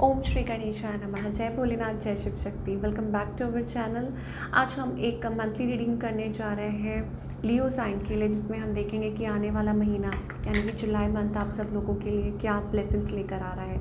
ओम श्री गणेशाय नमः। जय भोलेनाथ, जय Shiv Shakti. Welcome back to our channel. आज हम एक मंथली रीडिंग करने जा रहे हैं लियो साइन के लिए, जिसमें हम देखेंगे कि आने वाला महीना यानी कि जुलाई मंथ आप सब लोगों के लिए क्या ब्लेसिंग्स लेकर आ रहा है।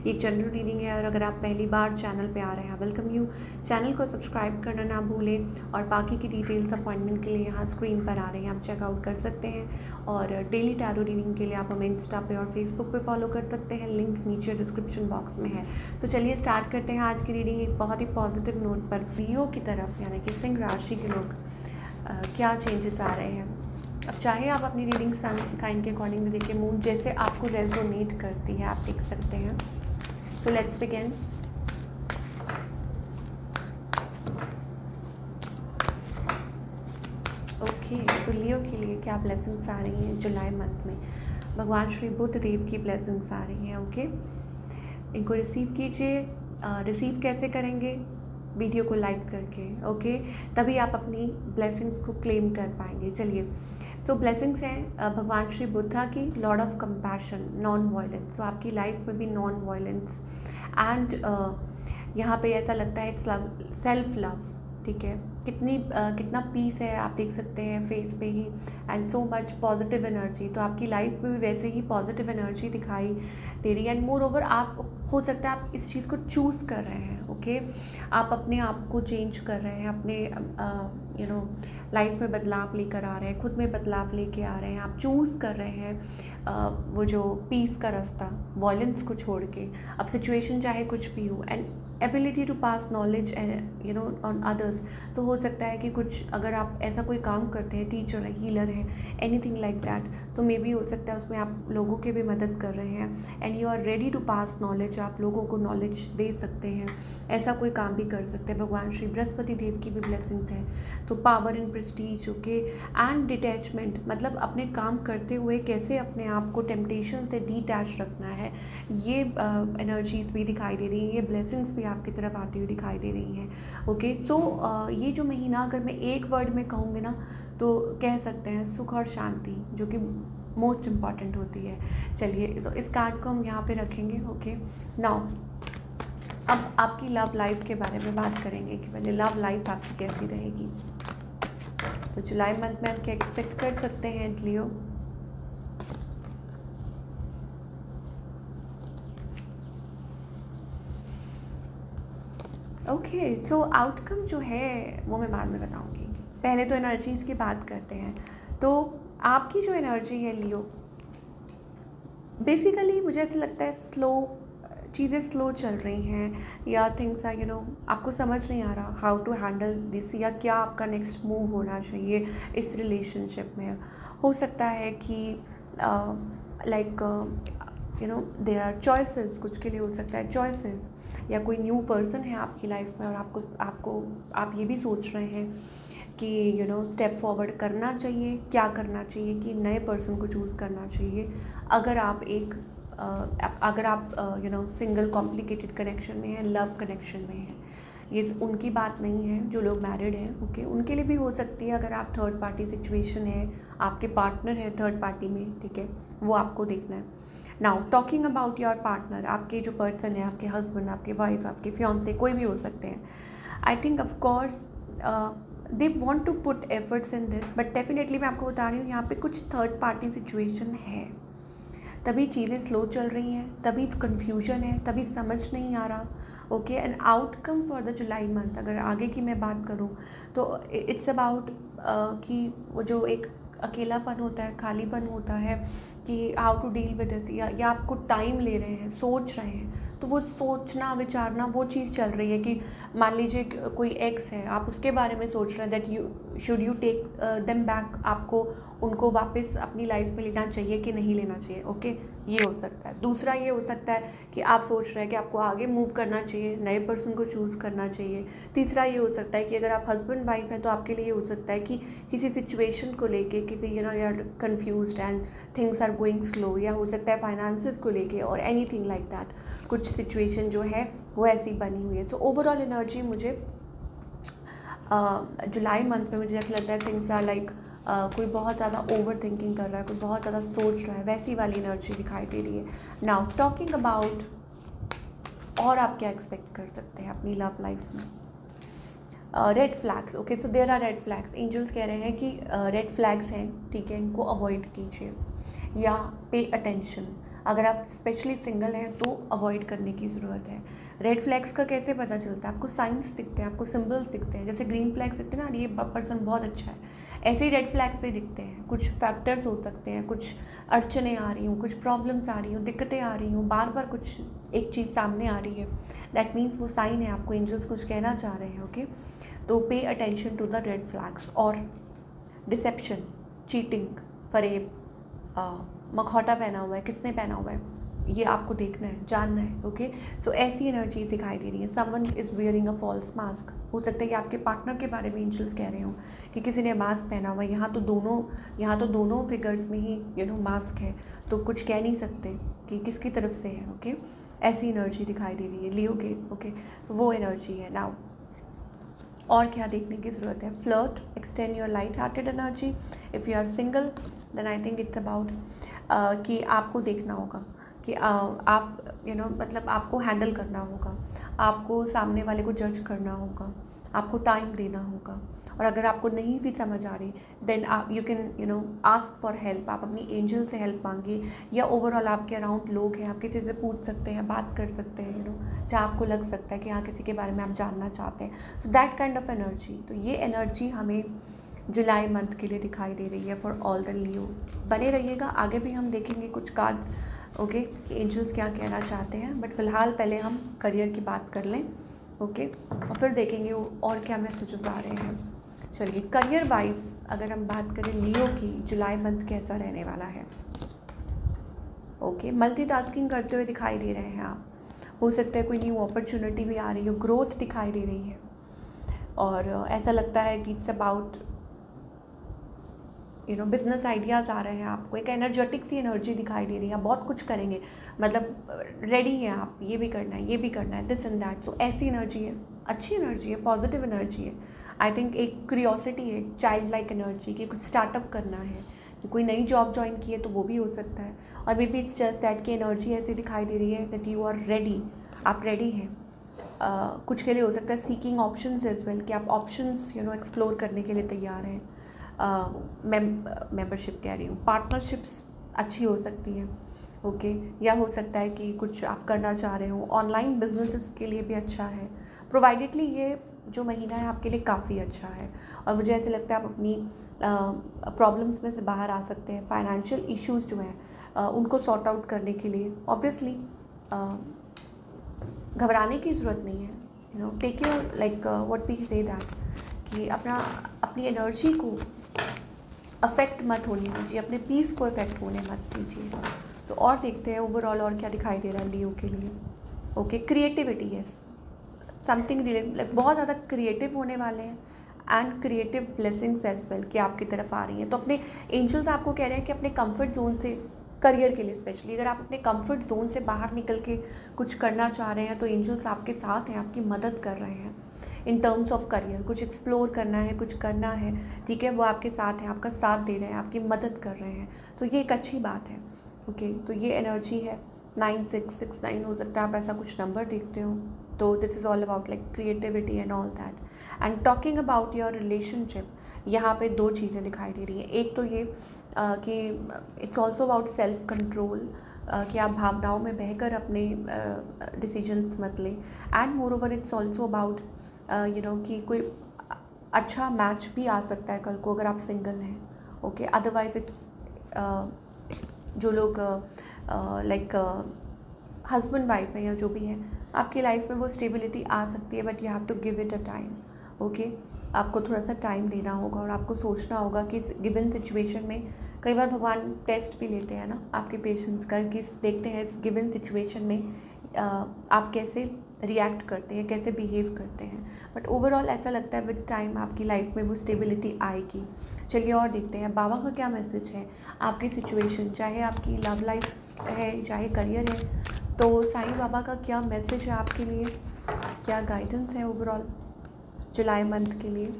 ये जनरल रीडिंग है और अगर आप पहली बार चैनल पे आ रहे हैं, वेलकम यू। चैनल को सब्सक्राइब करना ना भूलें और बाकी की डिटेल्स अपॉइंटमेंट के लिए यहाँ स्क्रीन पर आ रहे हैं, आप चेकआउट कर सकते हैं। और डेली टैरो रीडिंग के लिए आप हमें इंस्टा पे और फेसबुक पे फॉलो कर सकते हैं, लिंक नीचे डिस्क्रिप्शन बॉक्स में है। तो चलिए स्टार्ट करते हैं आज की रीडिंग एक बहुत ही पॉजिटिव नोट पर। लियो की तरफ यानी कि सिंह राशि के लोग क्या चेंजेस आ रहे हैं। अब चाहे आप अपनी रीडिंग सन साइन के अकॉर्डिंग भी देखें, मून जैसे आपको रेजोनेट करती है आप देख सकते हैं। So let's begin. ओके, तो लियो के लिए क्या ब्लेसिंग्स आ रही हैं जुलाई मंथ में। भगवान श्री बुद्ध देव की ब्लेसिंग्स आ रही हैं। ओके, इनको रिसीव कीजिए। रिसीव कैसे करेंगे? वीडियो को लाइक करके। ओके, तभी आप अपनी ब्लेसिंग्स को क्लेम कर पाएंगे। चलिए, सो ब्लेसिंग्स हैं भगवान श्री बुद्धा की, lord of compassion, non violence. So आपकी लाइफ में भी नॉन वायलेंस एंड यहाँ पे ऐसा लगता है इट्स लव, सेल्फ लव। ठीक है, कितना पीस है आप देख सकते हैं फेस पे ही, and so much positive energy. तो आपकी लाइफ में भी वैसे ही पॉजिटिव एनर्जी दिखाई दे रही है। एंड मोर ओवर आप हो सकता है आप इस चीज़ को चूज़ कर रहे हैं। ओके, आप अपने आप को चेंज कर रहे हैं, अपने लाइफ में बदलाव लेकर आ रहे हैं, खुद में बदलाव लेके आ रहे हैं। आप चूज़ कर रहे हैं वो जो पीस का रास्ता, वॉयलेंस को छोड़ के। अब सिचुएशन चाहे कुछ भी हो, and ability to pass knowledge and on others. तो हो सकता है कि कुछ अगर आप ऐसा कोई काम करते हैं, टीचर है, हीलर है, एनीथिंग लाइक दैट, तो मे बी हो सकता है उसमें आप लोगों के भी मदद कर रहे हैं and you are ready to pass knowledge. आप लोगों को नॉलेज दे सकते हैं, ऐसा कोई काम भी कर सकते हैं। भगवान श्री बृहस्पति देव की भी ब्लेसिंग है। तो power and Prestige, okay, and detachment, मतलब अपने काम करते हुए कैसे अपने आप को टेम्पटेशन से डिटैच रखना है, ये एनर्जीज भी दिखाई दे रही हैं, ये ब्लेसिंग्स भी आपकी तरफ आती हुई दिखाई दे रही हैं। ओके, सो ये जो महीना अगर मैं एक वर्ड में कहूँगी ना तो कह सकते हैं सुख और शांति, जो कि मोस्ट इम्पॉर्टेंट होती है। चलिए, तो इस कार्ड को हम यहाँ पे रखेंगे। ओके, नाउ अब आपकी लव लाइफ के बारे में बात करेंगे कि पहले लव लाइफ आपकी कैसी रहेगी। तो जुलाई मंथ में आप क्या एक्सपेक्ट कर सकते हैं लियो। ओके, सो आउटकम जो है वो मैं बाद में बताऊंगी, पहले तो एनर्जीज़ की बात करते हैं। तो आपकी जो एनर्जी है लियो, बेसिकली मुझे ऐसा लगता है चीज़ें स्लो चल रही हैं, या थिंग्स आर आपको समझ नहीं आ रहा हाउ टू हैंडल दिस, या क्या आपका नेक्स्ट मूव होना चाहिए इस रिलेशनशिप में। हो सकता है कि लाइक देयर आर चॉइसेस, कुछ के लिए हो सकता है चॉइसेस, या कोई न्यू पर्सन है आपकी लाइफ में और आप ये भी सोच रहे हैं कि स्टेप फॉरवर्ड करना चाहिए, क्या करना चाहिए, कि नए पर्सन को चूज़ करना चाहिए। अगर आप सिंगल कॉम्प्लिकेटेड कनेक्शन में हैं, लव कनेक्शन में हैं, ये उनकी बात नहीं है जो लोग मैरिड हैं। ओके, उनके लिए भी हो सकती है अगर आप थर्ड पार्टी सिचुएशन है, आपके पार्टनर है थर्ड पार्टी में, ठीक है, वो आपको देखना है। Now talking about your partner, आपके जो पर्सन है, आपके हस्बैंड, आपके वाइफ, आपके फियांसे, कोई भी हो सकते हैं। I think of course they want to put efforts in this, but definitely मैं आपको बता रही हूँ यहाँ पे कुछ थर्ड पार्टी सिचुएशन है, तभी चीज़ें स्लो चल रही हैं, तभी कन्फ्यूजन है, तभी समझ नहीं आ रहा। Okay, and outcome for the July month अगर आगे की मैं बात करूँ तो इट्स अबाउट कि वो जो एक अकेलापन होता है, खालीपन होता है, कि how to deal with this, या आपको टाइम ले रहे हैं, सोच रहे हैं, तो वो सोचना विचारना वो चीज़ चल रही है कि मान लीजिए कोई एक्स है, आप उसके बारे में सोच रहे हैं that you should you take them back, आपको उनको वापस अपनी लाइफ में लेना चाहिए कि नहीं लेना चाहिए। ओके, ये हो सकता है। दूसरा ये हो सकता है कि आप सोच रहे हैं कि आपको आगे मूव करना चाहिए, नए पर्सन को चूज़ करना चाहिए। तीसरा ये हो सकता है कि अगर आप हस्बैंड वाइफ हैं तो आपके लिए ये हो सकता है कि किसी सिचुएशन को लेके किसी you are confused and things are going slow, या हो सकता है फाइनेंसेस को लेके और एनीथिंग लाइक दैट, कुछ सिचुएशन जो है वो ऐसी बनी हुई है। तो ओवरऑल एनर्जी मुझे जुलाई मंथ में मुझे ऐसा लगता है थिंग्स आर लाइक कोई बहुत ज़्यादा ओवर थिंकिंग कर रहा है, कोई बहुत ज़्यादा सोच रहा है, वैसी वाली एनर्जी दिखाई दे रही है। नाउ टॉकिंग अबाउट और आप क्या एक्सपेक्ट कर सकते हैं अपनी लव लाइफ में। Red flags, okay, so there are red flags. Angels कह रहे हैं कि रेड फ्लैग्स हैं, ठीक है, इनको अवॉइड कीजिए या पे अटेंशन। अगर आप स्पेशली सिंगल हैं तो अवॉइड करने की ज़रूरत है। रेड फ्लैग्स का कैसे पता चलता है? आपको साइंस दिखते हैं, आपको सिंबल्स दिखते हैं। जैसे ग्रीन फ्लैग्स दिखते हैं ना, ये पर्सन बहुत अच्छा है, ऐसे ही रेड फ्लैग्स पे दिखते हैं। कुछ फैक्टर्स हो सकते हैं, कुछ अड़चने आ रही हूँ, कुछ प्रॉब्लम्स आ रही हूँ, दिक्कतें आ रही हूँ, बार बार कुछ एक चीज़ सामने आ रही है, दैट मीन्स वो साइन है, आपको एंजल्स कुछ कहना चाह रहे हैं, ओके। तो pay attention to the red flags. और डिसेप्शन, चीटिंग, फरेब, मखौटा पहना हुआ है, किसने पहना हुआ है, ये आपको देखना है, जानना है, ओके। सो ऐसी एनर्जीज दिखाई दे रही है। Someone is wearing a false mask. हो सकता है कि आपके पार्टनर के बारे में एंजल्स कह रहे हो कि किसी ने मास्क पहना हुआ है। यहाँ तो दोनों फिगर्स में ही मास्क है, तो कुछ कह नहीं सकते कि किसकी तरफ से है, ओके। ऐसी एनर्जी दिखाई दे रही है लियो के, ओके। वो एनर्जी है। नाउ और क्या देखने की ज़रूरत है? Flirt, extend your light hearted energy. If you are single then I think it's about कि आपको देखना होगा कि आप मतलब आपको हैंडल करना होगा, आपको सामने वाले को जज करना होगा, आपको टाइम देना होगा। और अगर आपको नहीं भी समझ आ रही then you can ask for help. आप अपनी एंजल से हेल्प मांगिए, या ओवरऑल आपके अराउंड लोग हैं, आप किसी से पूछ सकते हैं, बात कर सकते हैं, जहाँ आपको लग सकता है कि हाँ किसी के बारे में आप जानना चाहते हैं। So that kind of energy. तो ये एनर्जी हमें जुलाई मंथ के लिए दिखाई दे रही है फॉर ऑल द लियो। बने रहिएगा, आगे भी हम देखेंगे कुछ कार्ड्स, ओके, कि एंजल्स क्या कहना चाहते हैं। बट फिलहाल पहले हम करियर की बात कर लें, ओके, और फिर देखेंगे और क्या मैसेजेस आ रहे हैं। चलिए, करियर वाइज अगर हम बात करें लियो की, जुलाई मंथ कैसा रहने वाला है, ओके। मल्टीटास्किंग करते हुए दिखाई दे रहे हैं आप। हो सकता है कोई न्यू अपॉर्चुनिटी भी आ रही हो, ग्रोथ दिखाई दे रही है, और ऐसा लगता है कि इट्स अबाउट बिजनेस आइडियाज़ आ रहे हैं आपको। एक एनर्जेटिक सी एनर्जी दिखाई दे रही है, आप बहुत कुछ करेंगे, मतलब रेडी हैं आप, ये भी करना है, ये भी करना है, दिस एंड दैट। सो ऐसी एनर्जी है, अच्छी एनर्जी है, पॉजिटिव एनर्जी है। आई थिंक एक क्यूरियोसिटी है, चाइल्ड लाइक एनर्जी कि कुछ स्टार्टअप करना है, कि कोई नई जॉब ज्वाइन की है तो वो भी हो सकता है। और may be it's just that की एनर्जी ऐसी दिखाई दे रही है दैट यू आर रेडी, आप रेडी हैं। कुछ के लिए हो सकता है सीकिंग ऑप्शंस एज वेल, कि आप ऑप्शंस एक्सप्लोर करने के लिए तैयार हैं। मेंबरशिप कह रही हूँ, पार्टनरशिप्स अच्छी हो सकती हैं, ओके। या हो सकता है कि कुछ आप करना चाह रहे हो, ऑनलाइन बिजनेसेस के लिए भी अच्छा है। प्रोवाइडेडली ये जो महीना है आपके लिए काफ़ी अच्छा है, और मुझे ऐसे लगता है आप अपनी प्रॉब्लम्स में से बाहर आ सकते हैं। फाइनेंशियल इश्यूज जो हैं उनको सॉर्ट आउट करने के लिए ऑब्वियसली घबराने की ज़रूरत नहीं है। Take your like what we say that, कि अपनी एनर्जी को अफेक्ट मत होने दीजिए, अपने पीस को अफेक्ट होने मत दीजिए। तो और देखते हैं ओवरऑल और क्या दिखाई दे रहा है लियो के लिए, okay. Creativity, yes, something related, like बहुत ज़्यादा क्रिएटिव होने वाले हैं, and creative blessings as well कि आपकी तरफ आ रही हैं। तो अपने एंजल्स आपको कह रहे हैं कि अपने कंफर्ट जोन से, करियर के लिए स्पेशली, अगर आप अपने कंफर्ट जोन से बाहर निकल के कुछ करना चाह रहे हैं तो एंजल्स आपके साथ हैं, आपकी मदद कर रहे हैं इन टर्म्स ऑफ करियर। कुछ एक्सप्लोर करना है, कुछ करना है, ठीक है, वो आपके साथ हैं, आपका साथ दे रहे हैं, आपकी मदद कर रहे हैं। तो ये एक अच्छी बात है, ओके। तो ये एनर्जी है। 9669 हो सकता है आप ऐसा कुछ नंबर देखते हो। तो this is all about like creativity and all that. And talking about your relationship, यहाँ पे दो चीज़ें दिखाई दे रही हैं। एक तो ये कि it's also about self control, कि आप भावनाओं में बहकर अपने डिसीजंस मत लें। And more over it's also about कि कोई अच्छा मैच भी आ सकता है कल को अगर आप सिंगल हैं, ओके। अदरवाइज इट्स जो लोग लाइक हस्बैंड वाइफ है या जो भी है, आपकी लाइफ में वो स्टेबिलिटी आ सकती है, but you have to give it a time, okay. आपको थोड़ा सा टाइम देना होगा और आपको सोचना होगा कि इस गिवन सिचुएशन में, कई बार भगवान टेस्ट भी लेते हैं ना आपके पेशेंस का, कि देखते हैं इस गिवन सिचुएशन में आप कैसे रिएक्ट करते हैं, कैसे बिहेव करते हैं। बट ओवरऑल ऐसा लगता है विद टाइम आपकी लाइफ में वो स्टेबिलिटी आएगी। चलिए और देखते हैं बाबा का क्या मैसेज है आपकी सिचुएशन, चाहे आपकी लव लाइफ है, चाहे करियर है। तो साईं बाबा का क्या मैसेज है आपके लिए, क्या गाइडेंस है ओवरऑल जुलाई मंथ के लिए?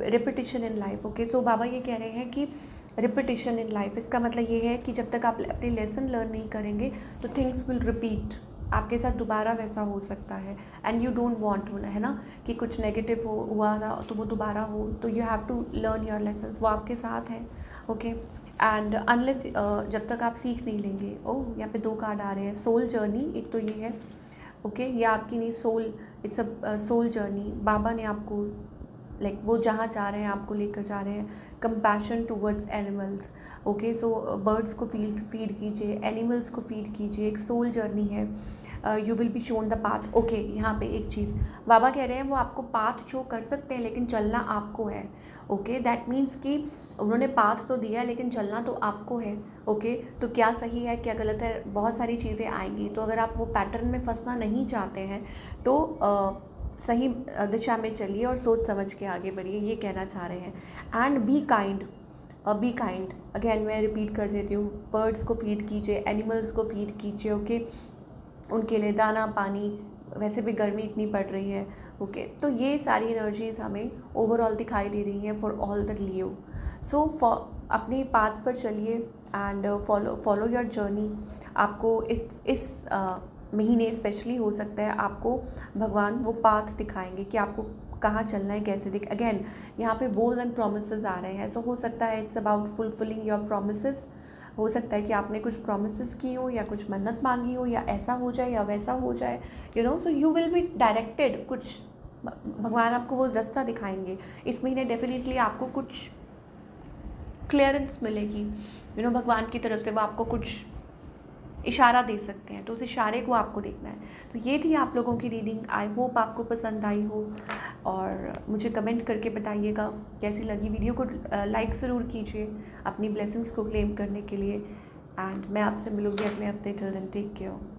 Repetition in life, okay. So बाबा ये कह रहे हैं कि रिपीटिशन इन लाइफ, इसका मतलब ये है कि जब तक आप अपनी लेसन लर्न नहीं करेंगे तो थिंग्स विल रिपीट, आपके साथ दोबारा वैसा हो सकता है एंड यू डोंट वांट होना है ना कि कुछ नेगेटिव हुआ था तो वो दोबारा हो, तो you have to learn your lessons, वो आपके साथ है। ओके एंड अनलेस जब तक आप सीख नहीं लेंगे। ओह यहाँ पे 2 कार्ड आ रहे हैं, सोल जर्नी, एक तो ये है। ओके ये आपकी नहीं, soul, it's a soul journey. बाबा ने आपको लाइक वो जहाँ जा रहे हैं आपको लेकर जा रहे हैं, compassion towards animals. Okay so birds को फीड कीजिए, एनिमल्स को फीड कीजिए, एक सोल जर्नी है। You will be shown the path. Okay यहाँ पे एक चीज़ बाबा कह रहे हैं, वो आपको पाथ शो कर सकते हैं लेकिन चलना आपको है। ओके दैट मीन्स कि उन्होंने पाथ तो दिया है लेकिन चलना तो आपको है। ओके तो क्या सही है क्या गलत है, बहुत सारी चीज़ें आएंगी, तो अगर आप वो पैटर्न में फंसना नहीं चाहते हैं तो सही दिशा में चलिए और सोच समझ के आगे बढ़िए, ये कहना चाह रहे हैं। एंड बी काइंड, अगेन मैं रिपीट कर देती हूँ, बर्ड्स को फीड कीजिए, एनिमल्स को फीड कीजिए। ओके उनके लिए दाना पानी, वैसे भी गर्मी इतनी पड़ रही है। ओके तो ये सारी एनर्जीज़ हमें ओवरऑल दिखाई दे रही हैं फॉर ऑल द लियो। सो अपने पाथ पर चलिए एंड फॉलो योर जर्नी। आपको इस महीने स्पेशली हो सकता है आपको भगवान वो पाथ दिखाएंगे कि आपको कहाँ चलना है, कैसे दिख। अगेन यहाँ पे वोज एंड प्रोमिसेस आ रहे हैं, सो हो सकता है it's about fulfilling your promises. हो सकता है कि आपने कुछ प्रोमिसेस की हो या कुछ मन्नत मांगी हो, या ऐसा हो जाए या वैसा हो जाए, you know, so you will be directed. कुछ भगवान आपको वो रास्ता दिखाएंगे इस महीने, डेफिनेटली आपको कुछ क्लियरेंस मिलेगी, यू नो, भगवान की तरफ से वो आपको कुछ इशारा दे सकते हैं, तो उस इशारे को आपको देखना है। तो ये थी आप लोगों की रीडिंग, आई होप आपको पसंद आई हो, और मुझे कमेंट करके बताइएगा कैसी लगी। वीडियो को लाइक ज़रूर कीजिए अपनी ब्लेसिंग्स को क्लेम करने के लिए, एंड मैं आपसे मिलूँगी अगले हफ्ते। Till then take care.